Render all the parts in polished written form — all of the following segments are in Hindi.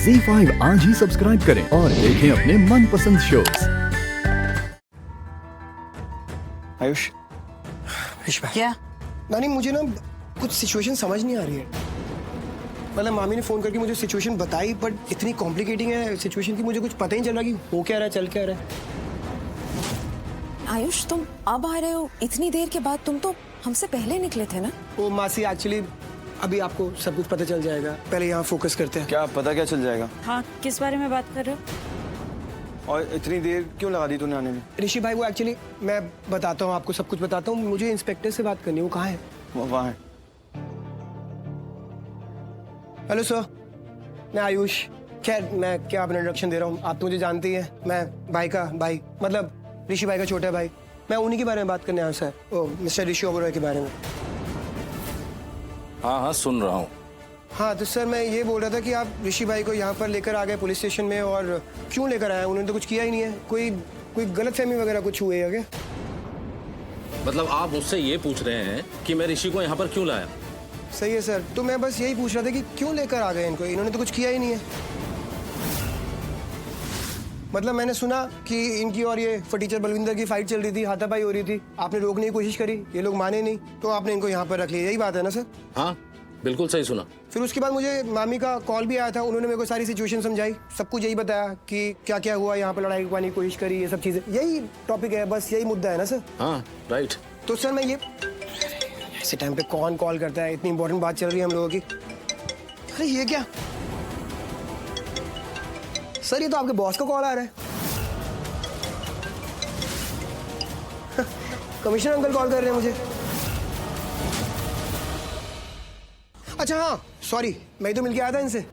ZEE5 आज ही सब्सक्राइब करें और देखें अपने मनपसंद शोज। आयुष, ऋषि भाई, क्या? नानी मुझे ना कुछ सिचुएशन समझ नहीं आ रही है। मतलब मामी ने फोन करके मुझे सिचुएशन बताई, बट इतनी कॉम्प्लिकेटिंग है सिचुएशन की, मुझे कुछ पता ही नहीं चल रहा कि हो क्या रहा है, चल क्या रहा है। आयुष, तुम अब आ रहे हो इतनी देर के बाद? तुम तो हमसे पहले निकले थे ना। वो मासी एक्चुअली अभी आपको सब कुछ पता चल जाएगा, पहले यहाँ फोकस करते हैं। क्या पता क्या चल जाएगा? हाँ, किस बारे में बात कर रहे हो? और इतनी देर क्यों लगा दी तूने आने में? ऋषि भाई, वो एक्चुअली मैं बताता हूँ आपको, सब कुछ बताता हूँ। मुझे इंस्पेक्टर से बात करनी है, वो कहाँ है? वो वहाँ है। हेलो सर, मैं आयुष। खैर मैं क्या अपना इंट्रोडक्शन दे रहा हूँ, आप तो मुझे जानते ही हैं। मैं भाई का भाई, मतलब ऋषि भाई का छोटा भाई। मैं उन्हीं के बारे में बात करने आया सर, ओ मिस्टर ऋषि ओबरॉय के बारे में। हाँ हाँ, सुन रहा हूँ। हाँ तो सर मैं ये बोल रहा था कि आप ऋषि भाई को यहाँ पर लेकर आ गए पुलिस स्टेशन में, और क्यों लेकर आए? उन्होंने तो कुछ किया ही नहीं है। कोई गलतफहमी वगैरह कुछ हुई है क्या? मतलब आप मुझसे ये पूछ रहे हैं कि मैं ऋषि को यहाँ पर क्यों लाया? सही है सर, तो मैं बस यही पूछ रहा था कि क्यों लेकर आ गए इनको? इन्होंने तो कुछ किया ही नहीं है। मतलब मैंने सुना कि इनकी और ये फटीचर बलविंदर की फाइट चल रही थी, हाथापाई हो रही थी। आपने रोकने की कोशिश करी, ये लोग माने नहीं, तो आपने इनको यहाँ पर रख लिया। यही बात है ना सर? हाँ बिल्कुल सही सुना। फिर उसके बाद मुझे मामी का कॉल भी आया था, उन्होंने मेरे को सारी सिचुएशन समझाई, सब कुछ यही बताया कि क्या क्या हुआ यहाँ पर, लड़ाई करने की कोशिश करी, ये सब चीजें। यही टॉपिक है, बस यही मुद्दा है ना सर? हाँ राइट। तो सर मैं ये, ऐसे टाइम पे कौन कॉल करता है? इतनी इंपॉर्टेंट बात चल रही है हम लोगों की। अरे ये क्या सर, ये तो आपके बॉस का कॉल आ रहा है। कमिश्नर अंकल कॉल कर रहे हैं मुझे। अच्छा हाँ सॉरी, मैं तो मिलके आया था इनसे।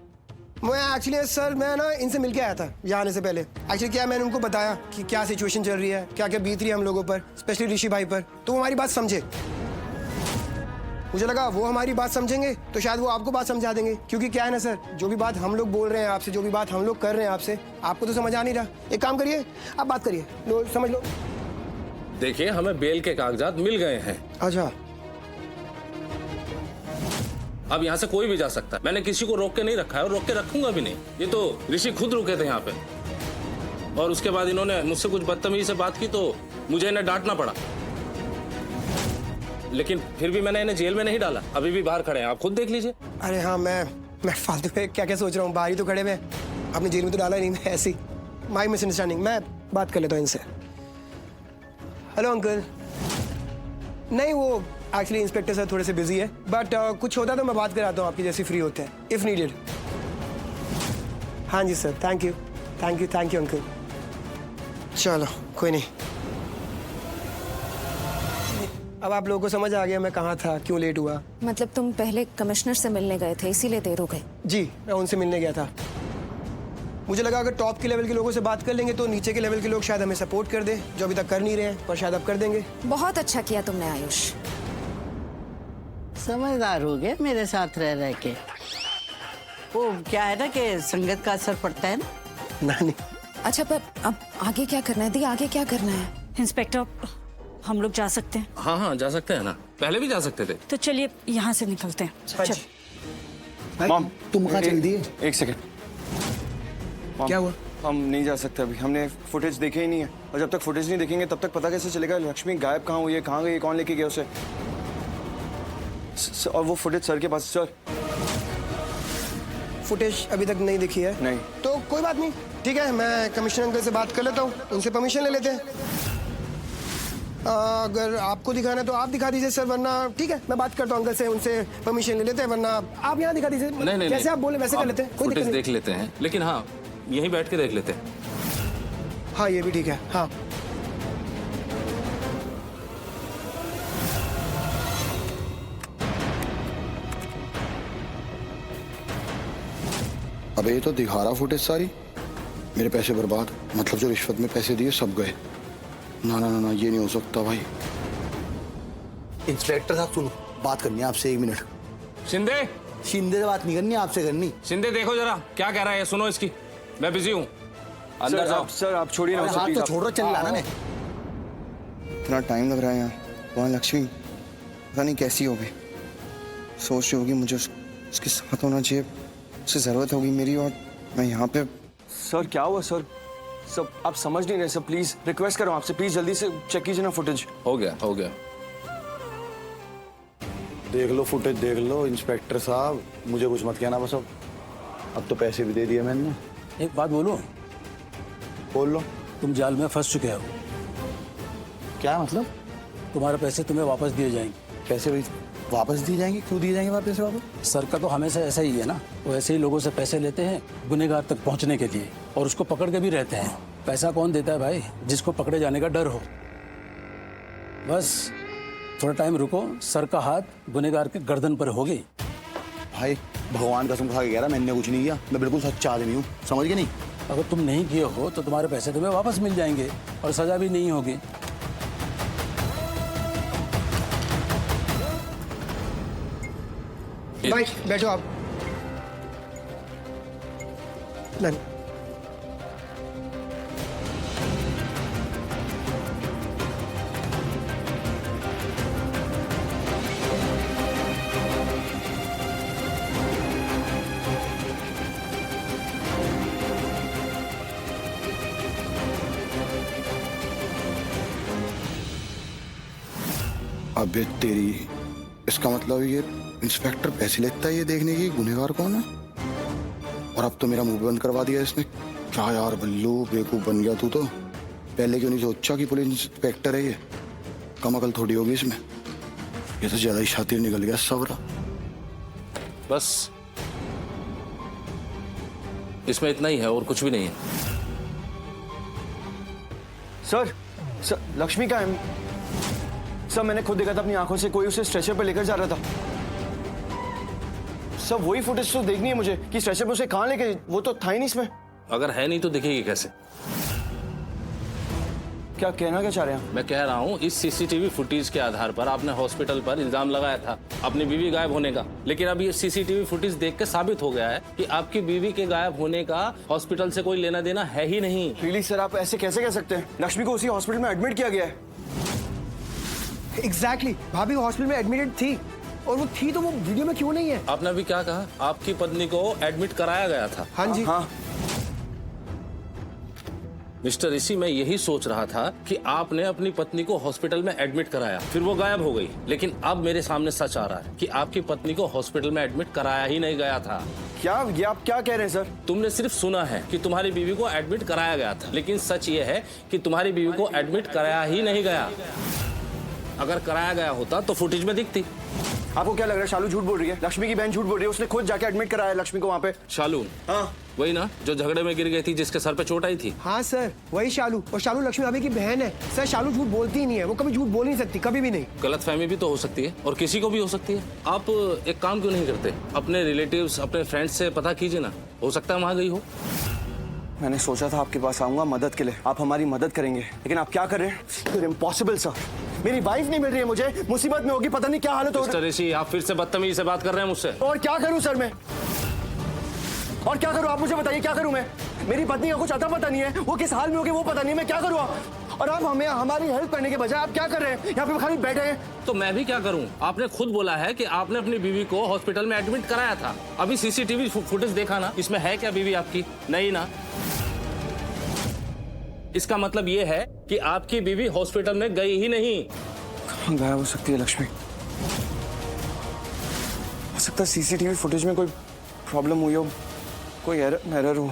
मैं एक्चुअली सर, मैं ना इनसे मिलके आया था यहाँ आने से पहले। एक्चुअली क्या, मैंने उनको बताया कि क्या सिचुएशन चल रही है, क्या क्या बीत रही है हम लोगों पर, स्पेशली ऋषि भाई पर। तो वो हमारी बात समझे। मुझे लगा वो हमारी बात समझेंगे तो शायद वो आपको बात समझा देंगे, क्योंकि क्या है ना सर, जो भी बात हम लोग बोल रहे हैं आपसे, जो भी बात हम लोग कर रहे हैं आपसे, आपको तो समझ आ नहीं रहा। एक काम करिए, आप बात करिए, लो समझ लो। देखिए, हमें बेल के कागजात मिल गए हैं। अच्छा, अब यहाँ से कोई भी जा सकता है। मैंने किसी को रोक के नहीं रखा है और रोक के रखूंगा भी नहीं। ये तो ऋषि खुद रुके थे यहाँ पे, और उसके बाद इन्होंने मुझसे कुछ बदतमीजी से बात की तो मुझे इन्हें डांटना पड़ा। लेकिन फिर भी मैंने इन्हें जेल में नहीं डाला, अभी भी बाहर खड़े हैं, आप खुद देख लीजिए। अरे हाँ, मैं फालतू में क्या क्या सोच रहा हूँ, बाहर ही तो खड़े में, आपने जेल में तो डाला नहीं। मैं ऐसी माई मिसअंडरस्टैंडिंग, मैं बात कर लेता हूँ इनसे। Hello uncle. नहीं, वो एक्चुअली इंस्पेक्टर सर थोड़े से बिजी है, बट कुछ होता तो मैं बात कराता हूँ आपकी जैसी फ्री होते हैं, इफ नीडेड। हाँ जी सर, थैंक यू अंकल। चलो कोई नहीं, अब आप लोगों को समझ आ गया मैं कहाँ था, क्यों लेट हुआ। मतलब तुम पहले कमिश्नर से मिलने गए थे, इसीलिए देर हो गई? जी, मैं उनसे मिलने गया था। मुझे लगा अगर टॉप के लेवल के लोगों से बात कर लेंगे तो नीचे के लेवल के लोग शायद हमें सपोर्ट कर दें, जो अभी तक कर नहीं रहे हैं, पर शायद अब कर देंगे। बहुत अच्छा किया तुमने आयुष, समझदार हो गए मेरे साथ रह रह के। वो क्या है ना कि संगत का असर पड़ता है ना। नहीं। अच्छा, पर अब आगे क्या करना है दी? आगे क्या करना है? इंस्पेक्टर, हम लोग जा सकते हैं? हाँ हाँ जा सकते हैं ना, पहले भी जा सकते थे। तो चलिए यहाँ से निकलते हैं। हाँ चल। जी। मॉम, तुम कहाँ चल दिए? एक सेकंड। मॉम, क्या हुआ? हम नहीं जा सकते अभी, हमने फुटेज देखे ही नहीं है, और जब तक फुटेज नहीं देखेंगे तब तक पता कैसे चलेगा लक्ष्मी गायब कहाँ हुई है, कहाँ गई, कौन लेके गया उसे। और वो फुटेज सर के पास। सर, फुटेज अभी तक नहीं दिखी है? नहीं। तो कोई बात नहीं, ठीक है, मैं कमिश्नर अंकल से बात कर लेता हूँ, उनसे परमिशन ले लेते हैं। अगर आपको दिखाना है तो आप दिखा दीजिए सर, वरना ठीक है मैं बात करता हूँ अंकल से, उनसे परमिशन ले लेते हैं, वरना आप यहाँ दिखा दीजिए। नहीं, जैसे आप बोले वैसे कर लेते हैं, कोई फुटेज दिक्कत देख लेते हैं, लेकिन हाँ यहीं बैठ के देख लेते हैं। नहीं। हाँ ये भी ठीक है। हाँ अबे ये तो दिखा रहा फुटेज सारी, मेरे पैसे बर्बाद, मतलब जो रिश्वत में पैसे दिए सब गए। ना ना ना ना, ये नहीं हो सकता भाई। इंस्पेक्टर साहब सुनो, बात करनी है आपसे, 1 मिनट। शिंदे, शिंदे से बात नहीं करनी, आपसे करनी। शिंदे देखो जरा क्या कह रहा है, सुनो इसकी। मैं बिजी हूँ, अंदर जाओ। सर आप छोड़िए ना उसे, हाथ प्लीज तो आप। छोड़ रहा, चल रहा ना। इतना टाइम लग रहा है यहाँ। वहाँ लक्ष्मी पता नहीं कैसी होगी, सोच रही होगी मुझे उसके साथ होना चाहिए, उससे ज़रूरत होगी मेरी, और मैं यहाँ पे सर क्या हुआ सर? सब आप समझ नहीं रहे सर, प्लीज रिक्वेस्ट कर रहा हूँ आपसे, प्लीज जल्दी से चेक कीजिए ना फुटेज। हो गया हो गया। देख लो फुटेज देख लो इंस्पेक्टर साहब, मुझे कुछ मत कहना बस। अब तो पैसे भी दे दिए मैंने। एक बात बोलो, बोल लो। तुम जाल में फंस चुके हो। क्या मतलब? तुम्हारे पैसे तुम्हें वापस दिए जाएंगे। पैसे भी वापस दिए जाएंगे? क्यों दिए जाएंगे पैसे वापस? सर का तो हमेशा ऐसा ही है ना, वो ऐसे ही लोगों से पैसे लेते हैं गुनहगार तक पहुंचने के लिए, और उसको पकड़ के भी रहते हैं। पैसा कौन देता है भाई? जिसको पकड़े जाने का डर हो। बस थोड़ा टाइम रुको, सर का हाथ गुनहगार के गर्दन पर होगी। भाई भगवान कसम खा के कह रहा, मैंने कुछ नहीं किया, मैं बिल्कुल सच्चा आदमी हूँ, समझ गए नहीं? अगर तुम नहीं किए हो तो तुम्हारे पैसे तुम्हें वापस मिल जाएंगे और सजा भी नहीं होगी। भाई बैठो आप। नहीं। अबे तेरी, इसका मतलब ये इंस्पेक्टर पैसे लेता है ये देखने की गुनहगार कौन है, और अब तो मेरा मुंह बंद करवा दिया इसने। क्या यार बल्लू, बेवकूफ बन गया तू तो। पहले क्यों नहीं सोचा कि पुलिस इंस्पेक्टर है ये? कम अकल थोड़ी होगी इसमें, ये तो ज्यादा ही शातिर निकल गया सबरा। बस इसमें इतना ही है और कुछ भी नहीं है। सर लक्ष्मी का है सर, मैंने खुद देखा था अपनी आंखों से, कोई उसे स्ट्रेचर पे लेकर जा रहा था। सर वही फुटेज तो देखनी है मुझे कि स्ट्रेचर पे उसे कहाँ लेके, वो तो था ही नहीं इसमें। अगर है नहीं तो दिखेगी कैसे? क्या कहना क्या चाह रहे हैं? मैं कह रहा हूँ इस सीसीटीवी फुटेज के आधार पर आपने हॉस्पिटल पर इल्जाम लगाया था अपनी बीवी गायब होने का, लेकिन अब ये सीसीटीवी फुटेज देख के साबित हो गया है कि आपकी बीवी के गायब होने का हॉस्पिटल से कोई लेना देना है ही नहीं। रियली सर, आप ऐसे कैसे कह सकते हैं? लक्ष्मी को उसी हॉस्पिटल में एडमिट किया गया है। एग्जैक्टली, भाभी हॉस्पिटल में एडमिटेड थी, और वो थी तो वो वीडियो में क्यों नहीं है? आपने अभी क्या कहा? आपकी पत्नी को एडमिट कराया गया था। हाँ जी। हाँ मिस्टर ऋषि, मैं यही सोच रहा था कि आपने अपनी पत्नी को हॉस्पिटल में एडमिट कराया, फिर वो गायब हो गई, लेकिन अब मेरे सामने सच आ रहा है कि आपकी पत्नी को हॉस्पिटल में एडमिट कराया ही नहीं गया था। क्या ये आप क्या कह रहे हैं सर? तुमने सिर्फ सुना है कि तुम्हारी बीवी को एडमिट कराया गया था, लेकिन सच ये है कि तुम्हारी बीवी को एडमिट कराया ही नहीं गया। अगर कराया गया होता तो फुटेज में दिखती। आपको क्या लग रहा है शालू झूठ बोल रही है? लक्ष्मी की बहन झूठ बोल रही है, उसने खुद जाके एडमिट कराया लक्ष्मी को वहाँ पे। शालू? हाँ वही ना जो झगड़े में गिर गई थी, जिसके सर पे चोट आई थी। हाँ सर वही शालू, और शालू लक्ष्मी भाभी की बहन है। सर शालू झूठ बोलती ही नहीं है, वो कभी झूठ बोल नहीं सकती, कभी भी नहीं। गलतफहमी भी तो हो सकती है और किसी को भी हो सकती है। आप एक काम क्यों नहीं करते, अपने रिलेटिव्स अपने फ्रेंड्स से पता कीजिए ना, हो सकता है वहाँ गई हो। मैंने सोचा था आपके पास आऊंगा मदद के लिए, आप हमारी मदद करेंगे, लेकिन आप क्या कर रहे हैं? इम्पॉसिबल सर, मेरी वाइफ नहीं मिल रही है मुझे, मुसीबत में होगी, पता नहीं क्या हालत हो रही है। मिस्टर ऋषि, आप फिर से बदतमीजी से बात कर रहे हैं मुझसे। और क्या करूं सर मैं, और क्या करूं? आप मुझे बताइए क्या करूं मैं? मेरी पत्नी का कुछ अता पता नहीं है, वो किस हाल में होगी वो पता नहीं है, मैं क्या करूं? और आप हमें हमारी हेल्प करने के बजाय आप क्या कर रहे हैं? यहाँ पे खाली बैठे हैं। तो मैं भी क्या करूं? आपने खुद बोला है कि आपने अपनी बीवी को हॉस्पिटल में एडमिट कराया था। अभी सीसीटीवी फुटेज देखा ना, इसमें है क्या बीवी आपकी? नहीं ना। इसका मतलब ये है कि आपकी बीवी हॉस्पिटल में गई ही नहीं। कहाँ गायब हो सकती है लक्ष्मी? हो सकता है सीसीटीवी फुटेज में कोई प्रॉब्लम हुई हो, कोई एरर हो।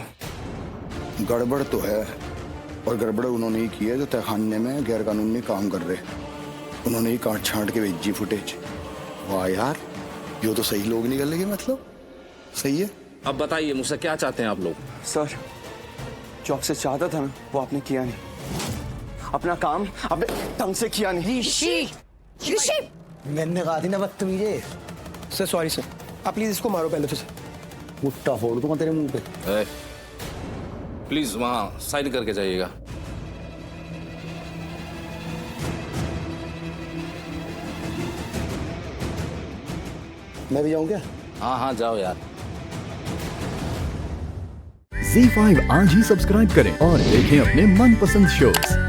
गड़बड़ तो है, और गड़बड़ उन्होंने ही की है जो तहखाने में गैर कानूनी काम कर रहे। उन्होंने ही काट छांट के भेजी फुटेज। वाह यार, ये तो सही लोग निकल लगे, मतलब सही है। अब बताइए मुझसे क्या चाहते हैं आप लोग? सर जो आपसे चाहता था वो आपने किया नहीं, अपना काम आपने ढंग से किया नहीं। ऋषि मैंने कहा थी ना बदतमीजे। सर सॉरी सर, आप प्लीज इसको मारो पहले तो सर। मुट्ठा फोड़ दूंगा तेरे मुंह पे। प्लीज वहाँ साइन करके जाइएगा। मैं भी जाऊँ क्या? हाँ हाँ जाओ यार। ZEE5 आज ही सब्सक्राइब करें और देखें अपने मनपसंद शोज